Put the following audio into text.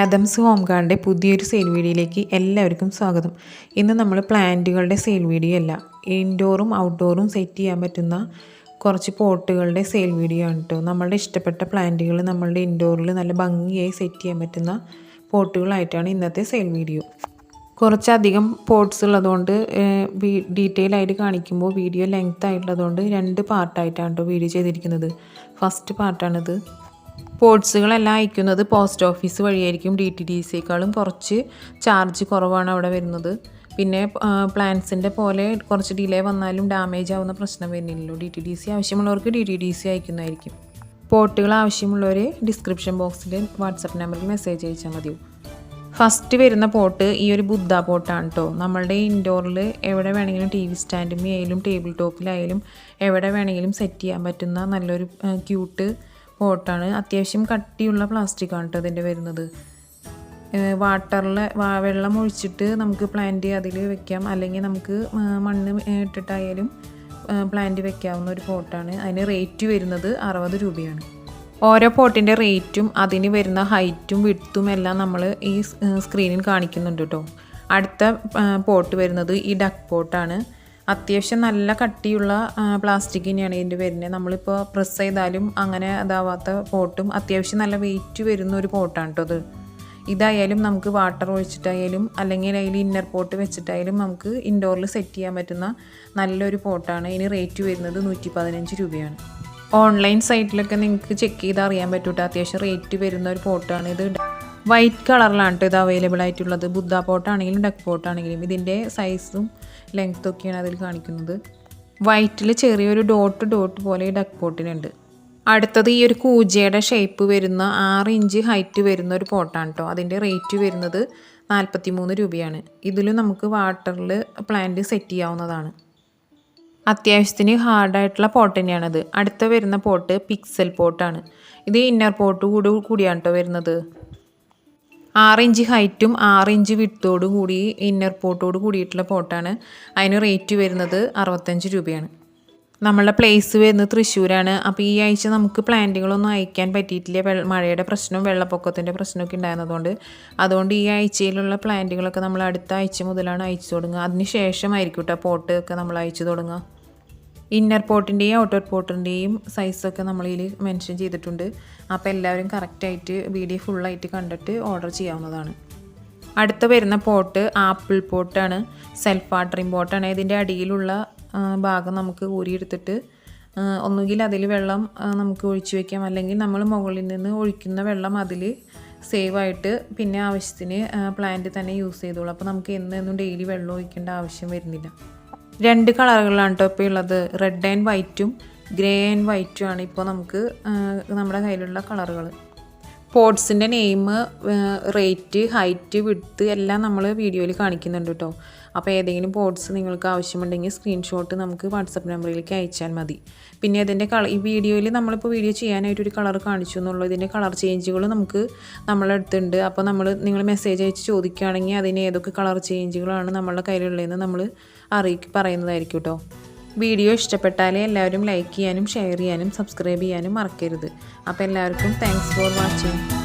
Adams home ഗാർഡിൻ്റെ പുതിയൊരു sale വീഡിയോയിലേക്ക് എല്ലാവർക്കും സ്വാഗതം. ഇന്ന് നമ്മൾ പ്ലാന്റുകളുടെ സെയിൽ വീഡിയോ അല്ല, ഇൻഡോറും ഔട്ട്ഡോറും സെറ്റ് ചെയ്യാൻ പറ്റുന്ന കുറച്ച് പോട്ടുകളുടെ സെയിൽ വീഡിയോ ആണ് കേട്ടോ. നമ്മളുടെ ഇഷ്ടപ്പെട്ട പ്ലാന്റുകൾ നമ്മളുടെ ഇൻഡോറിൽ നല്ല ഭംഗിയായി സെറ്റ് ചെയ്യാൻ പറ്റുന്ന പോട്ടുകളായിട്ടാണ് ഇന്നത്തെ സെയിൽ വീഡിയോ. കുറച്ചധികം പോട്ട്സ് ഉള്ളതുകൊണ്ട് ഡീറ്റെയിൽ ആയിട്ട് കാണിക്കുമ്പോൾ വീഡിയോ ലെങ്ത് ആയിട്ടുള്ളതുകൊണ്ട് 2 പാർട്ടായിട്ടാണ് കേട്ടോ വീഡിയോ ചെയ്തിരിക്കുന്നത്. ഫസ്റ്റ് പാർട്ടാണിത്. പോട്ട്സുകളെല്ലാം അയക്കുന്നത് പോസ്റ്റ് ഓഫീസ് വഴിയായിരിക്കും. DTDCയേക്കാളും കുറച്ച് ചാർജ് കുറവാണ് അവിടെ വരുന്നത്. പിന്നെ പ്ലാന്റ്സിൻ്റെ പോലെ കുറച്ച് ഡിലേ വന്നാലും ഡാമേജ് ആവുന്ന പ്രശ്നം വരുന്നില്ലല്ലോ. DTDC ആവശ്യമുള്ളവർക്ക് DTDC അയക്കുന്നതായിരിക്കും. പോട്ടുകൾ ആവശ്യമുള്ളവർ ഡിസ്ക്രിപ്ഷൻ ബോക്സിൽ വാട്സപ്പ് നമ്പറിൽ മെസ്സേജ് അയച്ചാൽ മതിയോ. ഫസ്റ്റ് വരുന്ന പോട്ട് ഈ ഒരു ബുദ്ധ പോട്ടാണ് കേട്ടോ. നമ്മളുടെ ഇൻഡോറിൽ എവിടെ വേണമെങ്കിലും TV സ്റ്റാൻഡിലായാലും ടേബിൾ ടോപ്പിലായാലും എവിടെ വേണമെങ്കിലും സെറ്റ് ചെയ്യാൻ പറ്റുന്ന നല്ലൊരു ക്യൂട്ട് പോട്ടാണ്. അത്യാവശ്യം കട്ടിയുള്ള പ്ലാസ്റ്റിക്കാണ് കേട്ടോ ഇതിൻ്റെ വരുന്നത്. വാട്ടറിൽ വെള്ളം ഒഴിച്ചിട്ട് നമുക്ക് പ്ലാന്റ് അതിൽ വെക്കാം, അല്ലെങ്കിൽ നമുക്ക് മണ്ണ് ഇട്ടിട്ടായാലും പ്ലാന്റ് വെക്കാവുന്ന ഒരു പോട്ടാണ്. അതിന് റേറ്റ് വരുന്നത് 60 രൂപയാണ്. ഓരോ പോട്ടിൻ്റെ റേറ്റും അതിന് വരുന്ന ഹൈറ്റും വിഡ്ത്തും എല്ലാം നമ്മൾ ഈ സ്ക്രീനിൽ കാണിക്കുന്നുണ്ട് കേട്ടോ. അടുത്ത പോട്ട് വരുന്നത് ഈ ഡക്ക് പോട്ടാണ്. അത്യാവശ്യം നല്ല കട്ടിയുള്ള പ്ലാസ്റ്റിക് തന്നെയാണ് ഇതിൻ്റെ വരുന്നത്. നമ്മളിപ്പോൾ പ്രസ് ചെയ്താലും അങ്ങനെ ഇതാവാത്ത പോട്ടും അത്യാവശ്യം നല്ല വെയിറ്റ് വരുന്ന ഒരു പോട്ടാണ് കേട്ടോ ഇത്. ഇതായാലും നമുക്ക് വാട്ടർ ഒഴിച്ചിട്ടായാലും അല്ലെങ്കിൽ അതിൽ ഇന്നർ പോട്ട് വെച്ചിട്ടായാലും നമുക്ക് ഇൻഡോറിൽ സെറ്റ് ചെയ്യാൻ പറ്റുന്ന നല്ലൊരു പോട്ടാണ്. ഇതിന് റേറ്റ് വരുന്നത് 115 രൂപയാണ്. ഓൺലൈൻ സൈറ്റിലൊക്കെ നിങ്ങൾക്ക് ചെക്ക് ചെയ്താൽ അറിയാൻ പറ്റൂട്ടോ. അത്യാവശ്യം റേറ്റ് വരുന്ന ഒരു പോട്ടാണ് ഇത്. വൈറ്റ് കളറിലാണ് കേട്ടോ ഇത് അവൈലബിൾ ആയിട്ടുള്ളത്. ബുദ്ധ പോട്ടാണെങ്കിലും ഡക്ക് പോട്ടാണെങ്കിലും ഇതിൻ്റെ സൈസും ലെങ്ത്തൊക്കെയാണ് അതിൽ കാണിക്കുന്നത്. വൈറ്റിൽ ചെറിയൊരു ഡോട്ട് പോലെ ഈ ഡക്ക് പോട്ടിനുണ്ട്. അടുത്തത് ഈ ഒരു കൂജയുടെ ഷേപ്പ് വരുന്ന 6 ഇഞ്ച് ഹൈറ്റ് വരുന്ന ഒരു പോട്ടാണ് കേട്ടോ. അതിൻ്റെ റേറ്റ് വരുന്നത് 43 രൂപയാണ്. ഇതിലും നമുക്ക് വാട്ടറിൽ പ്ലാന്റ് സെറ്റ് ചെയ്യാവുന്നതാണ്. അത്യാവശ്യത്തിന് ഹാർഡായിട്ടുള്ള പോട്ട് തന്നെയാണത്. അടുത്ത വരുന്ന പോട്ട് പിക്സൽ പോട്ടാണ്. ഇത് ഇന്നർ പോട്ട് കൂടിയാണ് കേട്ടോ വരുന്നത്. 6 ഇഞ്ച് ഹൈറ്റും 6 ഇഞ്ച് വിഡ്ത്തോടു കൂടി ഇന്നർ പോട്ടോട് കൂടിയിട്ടുള്ള പോട്ടാണ്. അതിന് റേറ്റ് വരുന്നത് 65 രൂപയാണ്. നമ്മളുടെ പ്ലേസ് വരുന്നത് തൃശ്ശൂരാണ്. അപ്പോൾ ഈ ആഴ്ച നമുക്ക് പ്ലാന്റുകളൊന്നും അയക്കാൻ പറ്റിയിട്ടില്ല. മഴയുടെ പ്രശ്നവും വെള്ളപ്പൊക്കത്തിൻ്റെ പ്രശ്നമൊക്കെ അതുകൊണ്ട് ഈ ആഴ്ചയിലുള്ള പ്ലാന്റുകളൊക്കെ നമ്മൾ അടുത്ത ആഴ്ച മുതലാണ് അയച്ചു തുടങ്ങുക. അതിന് ശേഷമായിരിക്കും കേട്ടോ പോട്ട് ഒക്കെ നമ്മൾ അയച്ചു തുടങ്ങുക. ഇന്നർ പോട്ടിൻ്റെയും ഔട്ടർ പോട്ടിൻ്റെയും സൈസൊക്കെ നമ്മളിൽ മെൻഷൻ ചെയ്തിട്ടുണ്ട്. അപ്പോൾ എല്ലാവരും കറക്റ്റായിട്ട് വീഡിയോ ഫുള്ളായിട്ട് കണ്ടിട്ട് ഓർഡർ ചെയ്യാവുന്നതാണ്. അടുത്ത വരുന്ന പോട്ട് ആപ്പിൾ പോട്ടാണ്. സെൽഫ് വാട്ടറിങ് പോട്ടാണ്. ഇതിൻ്റെ അടിയിലുള്ള ഭാഗം നമുക്ക് ഊരിയെടുത്തിട്ട് ഒന്നുകിൽ അതിൽ വെള്ളം നമുക്ക് ഒഴിച്ചു വയ്ക്കാം, അല്ലെങ്കിൽ നമ്മൾ മുകളിൽ നിന്ന് ഒഴിക്കുന്ന വെള്ളം അതിൽ സേവ് ആയിട്ട് പിന്നെ ആവശ്യത്തിന് പ്ലാന്റ് തന്നെ യൂസ് ചെയ്തോളൂ. അപ്പോൾ നമുക്ക് എന്നും ഡെയിലി വെള്ളം ഒഴിക്കേണ്ട ആവശ്യം വരുന്നില്ല. 2 കളറുകളാണ് കേട്ടോ ഇപ്പോൾ ഉള്ളത്. റെഡ് ആൻഡ് വൈറ്റും ഗ്രേ ആൻഡ് വൈറ്റും ആണ് ഇപ്പോൾ നമുക്ക് നമ്മുടെ കയ്യിലുള്ള കളറുകൾ. പോട്ട്സിൻ്റെ നെയിം, റേറ്റ്, ഹൈറ്റ്, വിഡ്ത്ത് എല്ലാം നമ്മൾ വീഡിയോയിൽ കാണിക്കുന്നുണ്ട് കേട്ടോ. അപ്പോൾ ഏതെങ്കിലും പോട്ട്സ് നിങ്ങൾക്ക് ആവശ്യമുണ്ടെങ്കിൽ സ്ക്രീൻഷോട്ട് നമുക്ക് വാട്സപ്പ് നമ്പറിലേക്ക് അയച്ചാൽ മതി. പിന്നെ ഇതിൻ്റെ ഈ വീഡിയോയിൽ നമ്മളിപ്പോൾ വീഡിയോ ചെയ്യാനായിട്ടൊരു കളർ കാണിച്ചു എന്നുള്ളൂ. ഇതിൻ്റെ കളർ ചേഞ്ചുകൾ നമുക്ക് നമ്മളെടുത്തുണ്ട്. അപ്പോൾ നിങ്ങൾ മെസ്സേജ് അയച്ച് ചോദിക്കുകയാണെങ്കിൽ അതിന് ഏതൊക്കെ കളർ ചേഞ്ചുകളാണ് നമ്മളുടെ കയ്യിലുള്ളതെന്ന് നമ്മൾ പറയുന്നതായിരിക്കും കേട്ടോ. വീഡിയോ ഇഷ്ടപ്പെട്ടാൽ എല്ലാവരും ലൈക്ക് ചെയ്യാനും ഷെയർ ചെയ്യാനും സബ്സ്ക്രൈബ് ചെയ്യാനും മറക്കരുത്. അപ്പോൾ എല്ലാവർക്കും താങ്ക്സ് ഫോർ വാച്ചിങ്.